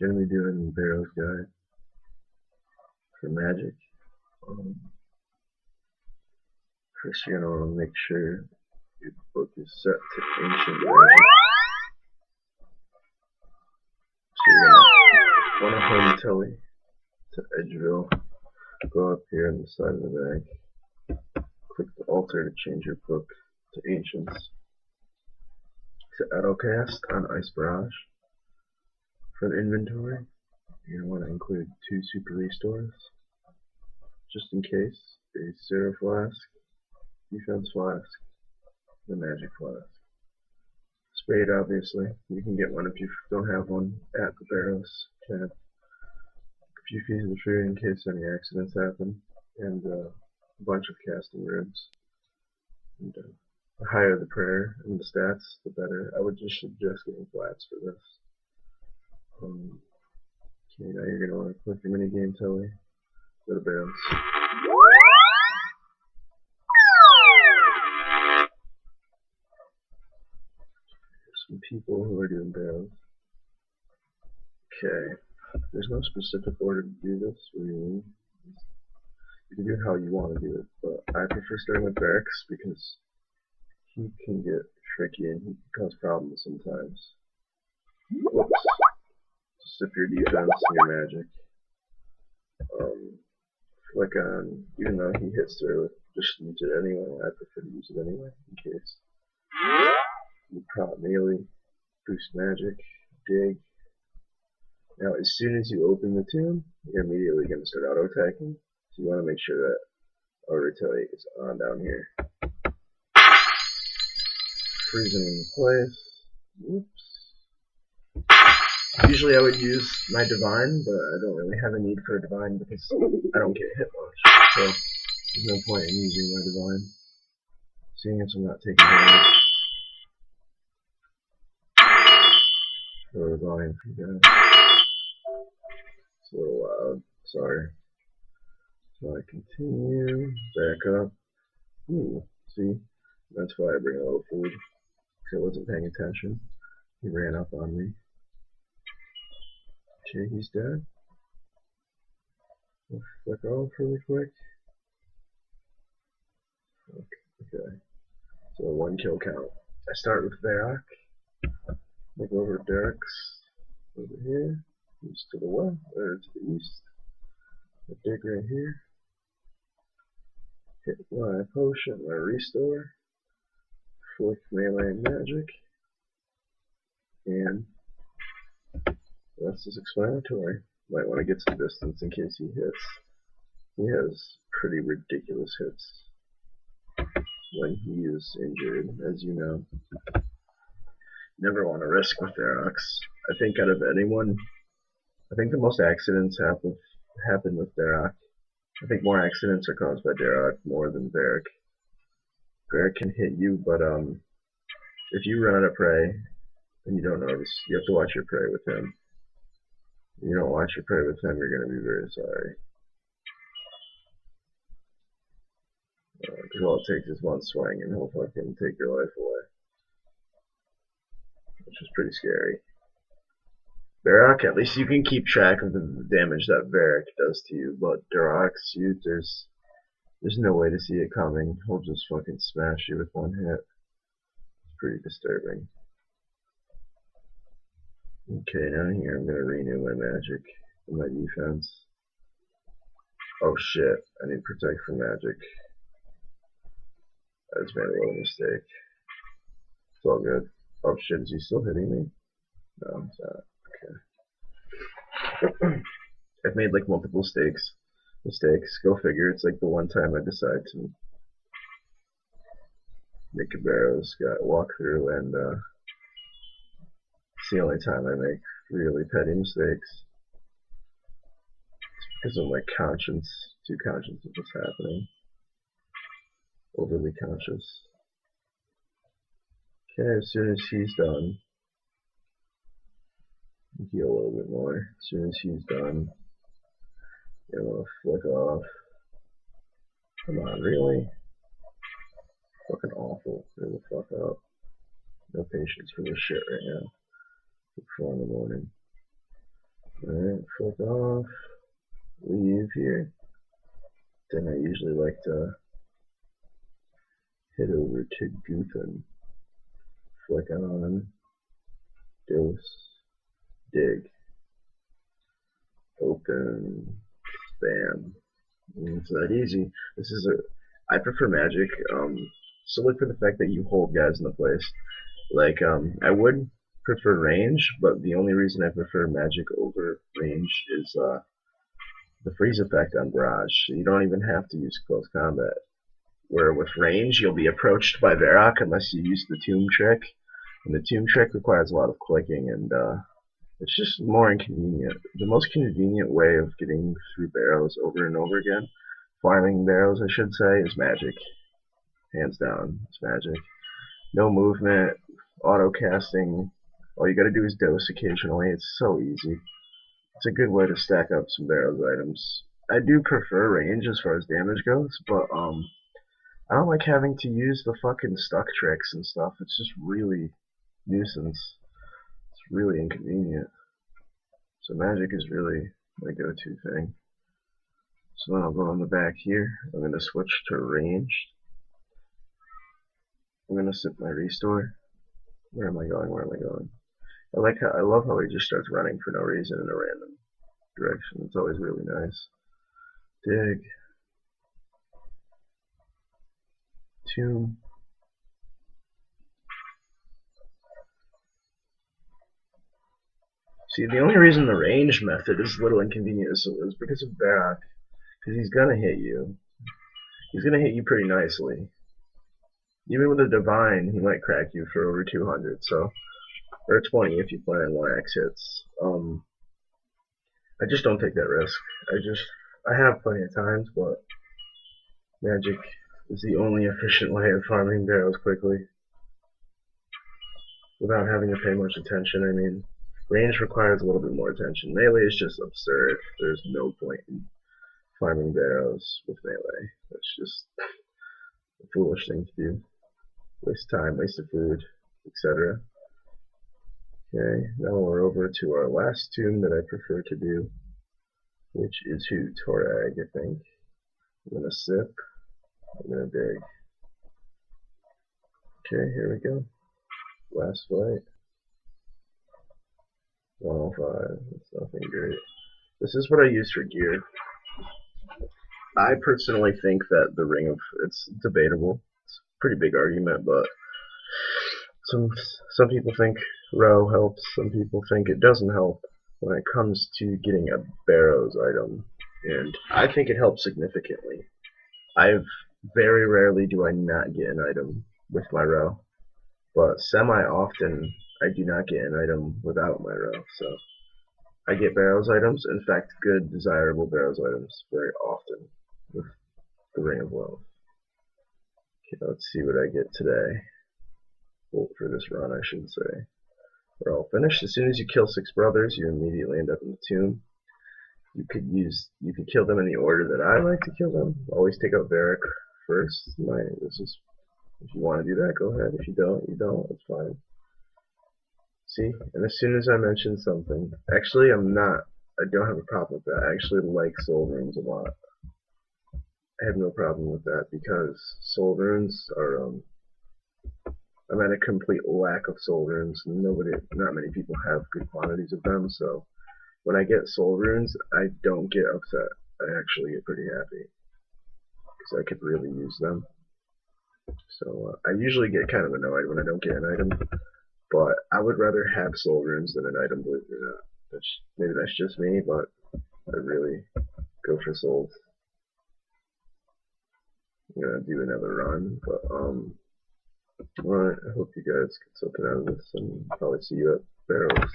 Gonna be doing Barrows guide for magic. First, you're gonna want to make sure your book is set to ancient magic. So you're gonna want to home telly to Edgeville. Go up here on the side of the bag. Click the altar to change your book to ancients. To Autocast on Ice Barrage. For the inventory, you're going to want to include 2 super restores, just in case, a Zero Flask, Defense Flask, and a Magic Flask. Spade, obviously. You can get one if you don't have one at the Barrows. Can a few pieces of food in case any accidents happen, and a bunch of casting ribs. And, the higher the prayer and the stats, the better. I would just suggest getting flats for this. Okay, now you're going to want to click your minigame telly. Go to Barrows. There's some people who are doing Barrows. Okay, there's no specific order to do this, really. You can do it how you want to do it, but I prefer starting with Barracks because he can get tricky and he can cause problems sometimes. Whoops. Just if your defense and your magic. Flick on, even though he hits through, just use it anyway. I prefer to use it anyway, in case. You prop melee, boost magic, dig. Now, as soon as you open the tomb, you're immediately going to start auto-attacking. So you want to make sure that auto-retaliate is on down here. Freeze him in place. Oops. Usually I would use my divine, but I don't really have a need for a divine because I don't get hit much. So there's no point in using my divine, seeing as I'm not taking damage. Throw the volume for you guys. It's a little loud, sorry. So I continue, back up. Ooh, see? That's why I bring a little food. Because I wasn't paying attention. He ran up on me. Okay, he's dead. We'll flick off really quick. Okay. So 1 kill count. I start with Varrock. Look over at Derek's. Over here. East to the west, or to the east. I dig right here. Hit my potion, my restore. Flick melee magic. And the rest is explanatory. Might want to get some distance in case he hits. He has pretty ridiculous hits when he is injured, as you know. Never want to risk with Varrocks. I think out of anyone, I think the most accidents happen with Varrock. I think more accidents are caused by Varrock more than Varric. Varric can hit you, but if you run out of prey and you don't notice, you have to watch your prey with him. If you don't watch your prey with him, you're going to be very sorry. Because all it takes is one swing and he'll fucking take your life away. Which is pretty scary. Varrock, at least you can keep track of the damage that Varric does to you, but Durok's, there's no way to see it coming. He'll just fucking smash you with one hit. It's pretty disturbing. Okay, now here I'm gonna renew my magic and my defense. Oh shit, I need protect from magic. I just made a little mistake. It's all good. Oh shit, is he still hitting me? No, he's not. Okay. I've made like multiple mistakes. Go figure. It's like the one time I decide to make a Barrows walk through, and it's the only time I make really petty mistakes. It's because of my conscience, too conscious of what's happening. Overly conscious. Okay, as soon as he's done, heal a little bit more. As soon as he's done, I'm gonna flick off. Come on, really? Fucking awful. Clear the fuck up. No patience for this shit right now. At 4 in the morning. Alright, flip off, leave here. Then I usually like to head over to Guthan, flick on, dose, dig, open, bam. And it's that easy. This is I prefer magic, solely for the fact that you hold guys in the place. Like, I would prefer range, but the only reason I prefer magic over range is, the freeze effect on Barrage. So you don't even have to use close combat. Where with range, you'll be approached by Varrock unless you use the tomb trick. And the tomb trick requires a lot of clicking, and it's just more inconvenient. The most convenient way of getting through Barrows over and over again, farming Barrows I should say, is magic. Hands down, it's magic. No movement, auto casting, all you gotta do is dose occasionally, it's so easy. It's a good way to stack up some Barrows items. I do prefer range as far as damage goes, but I don't like having to use the fucking stuck tricks and stuff. It's just really nuisance. It's really inconvenient. So magic is really my go-to thing. So then I'll go on the back here. I'm going to switch to ranged. I'm going to sip my restore. Where am I going? Where am I going? I love how he just starts running for no reason in a random direction. It's always really nice. Dig. Tomb. See, the only reason the range method is a little inconvenient is because of Barrock. Because he's gonna hit you. He's gonna hit you pretty nicely. Even with a divine, he might crack you for over 200, so, or 20 if you plan 1x hits. I just don't take that risk. I have plenty of times, but magic is the only efficient way of farming Barrows quickly. Without having to pay much attention, I mean, range requires a little bit more attention. Melee is just absurd. There's no point in farming Barrows with melee. That's just a foolish thing to do. Waste time, waste of food, etc. Okay, now we're over to our last tomb that I prefer to do, which is who? Torag, I think. I'm gonna sip. I'm gonna dig. Okay, here we go. Last fight. 105. That's nothing great. This is what I use for gear. I personally think that the Ring of... It's debatable. It's a pretty big argument, but some people think Row helps, some people think it doesn't help when it comes to getting a Barrows item. And I think it helps significantly. Very rarely do I not get an item with my Row, but semi-often I do not get an item without my Row, so I get Barrows items, in fact good, desirable Barrows items, very often with the Ring of Wealth. Okay, let's see what I get today. Well, for this run, I should say. We're all finished. As soon as you kill 6 brothers, you immediately end up in the tomb. You could kill them in the order that I like to kill them. Always take out Varrock first. If you want to do that, go ahead. If you don't, you don't. It's fine. See? And as soon as I mention something, actually I don't have a problem with that. I actually like soul runes a lot. I have no problem with that because soul runes are, I'm at a complete lack of soul runes. Not many people have good quantities of them, so when I get soul runes, I don't get upset. I actually get pretty happy because I could really use them. So I usually get kind of annoyed when I don't get an item, but I would rather have soul runes than an item, believe it or not. Maybe that's just me, but I really go for souls. I'm gonna do another run, but alright, I hope you guys get something out of this, and I'll probably see you at Barrows.